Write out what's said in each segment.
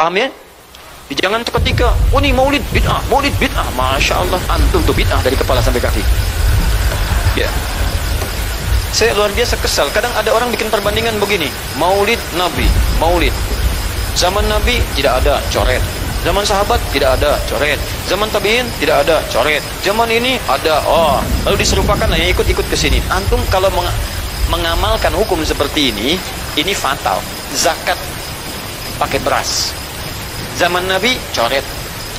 Paham ya? Jangan ketika, oh ini maulid bid'ah, Masya Allah, antum tuh bid'ah dari kepala sampai kaki. Ya. Saya luar biasa kesal. Kadang ada orang bikin perbandingan begini, maulid Nabi, maulid zaman Nabi tidak ada, coret. Zaman sahabat tidak ada, coret. Zaman tabi'in tidak ada, coret. Zaman ini ada, oh. Lalu diserupakan, yang ikut-ikut ke sini. Antum kalau mengamalkan hukum seperti ini fatal. Zakat pakai beras. Zaman Nabi coret,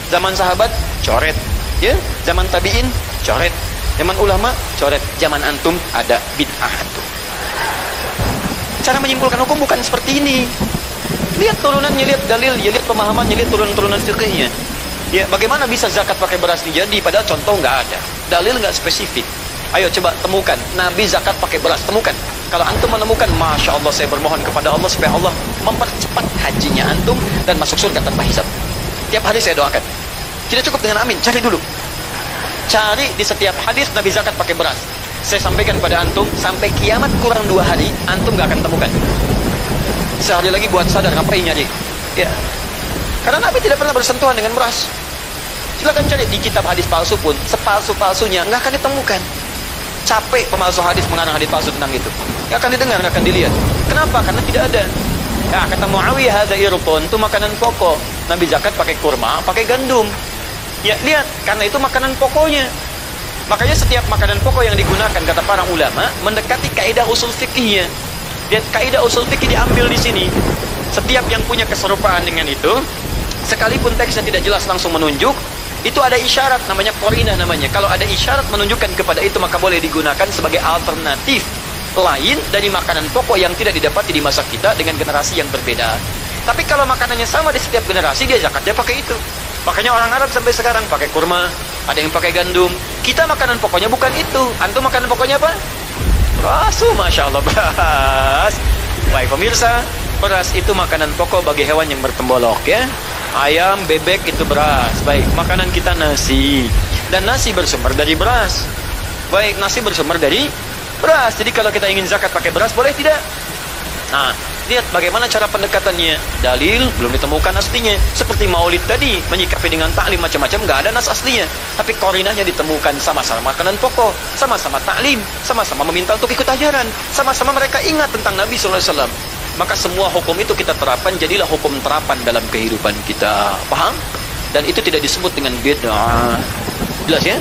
zaman sahabat coret, ya. Zaman tabi'in coret, zaman ulama coret. Zaman antum ada bid'ah antum. Cara menyimpulkan hukum bukan seperti ini. Lihat turunannya, lihat dalil, ya, lihat pemahamannya, lihat turunan fikihnya. Ya, bagaimana bisa zakat pakai beras jadi? Padahal contoh nggak ada, dalil nggak spesifik. Ayo coba temukan Nabi zakat pakai beras, temukan. Kalau antum menemukan, Masya Allah, saya bermohon kepada Allah supaya Allah mempercepat hajinya antum dan masuk surga tanpa hisab. Tiap hari saya doakan. Tidak cukup dengan amin, cari dulu. Cari di setiap hadis Nabi zakat pakai beras. Saya sampaikan pada antum, sampai kiamat kurang 2 hari, antum gak akan temukan. Sehari lagi buat sadar, ngapain nyari? Ya. Karena Nabi tidak pernah bersentuhan dengan beras. Silakan cari di kitab hadis palsu pun, sepalsu-palsunya nggak akan ditemukan. Capek pemalsu hadis mengarang hadis palsu tentang itu. Nggak akan didengar, nggak akan dilihat. Kenapa? Karena tidak ada. Ya, kata Muawiyah, hadza irqun, itu makanan pokok. Nabi zakat pakai kurma, pakai gandum. Ya, lihat, karena itu makanan pokoknya. Makanya setiap makanan pokok yang digunakan, kata para ulama, mendekati kaidah usul fikihnya. Dan kaidah usul fikih diambil di sini. Setiap yang punya keserupaan dengan itu, sekalipun teksnya tidak jelas langsung menunjuk, itu ada isyarat, namanya qarinah namanya. Kalau ada isyarat menunjukkan kepada itu, maka boleh digunakan sebagai alternatif lain dari makanan pokok yang tidak didapati di masa kita dengan generasi yang berbeda. Tapi kalau makanannya sama di setiap generasi, dia zakatnya pakai itu. Makanya orang Arab sampai sekarang pakai kurma, ada yang pakai gandum. Kita makanan pokoknya bukan itu. Antum makanan pokoknya apa? Beras, Masya Allah, beras. Baik pemirsa, beras itu makanan pokok bagi hewan yang bertembolok, ya. Ayam, bebek itu beras. Baik, makanan kita nasi. Dan nasi bersumber dari beras. Baik, nasi bersumber dari beras. Jadi kalau kita ingin zakat pakai beras, boleh tidak? Nah, lihat bagaimana cara pendekatannya. Dalil belum ditemukan aslinya. Seperti maulid tadi, menyikapi dengan taklim macam-macam, nggak ada nas aslinya. Tapi korinahnya ditemukan, sama-sama makanan pokok, sama-sama taklim, sama-sama meminta untuk ikut ajaran, sama-sama mereka ingat tentang Nabi SAW. Maka semua hukum itu kita terapkan, jadilah hukum terapan dalam kehidupan kita. Paham? Dan itu tidak disebut dengan bid'ah. Jelas ya?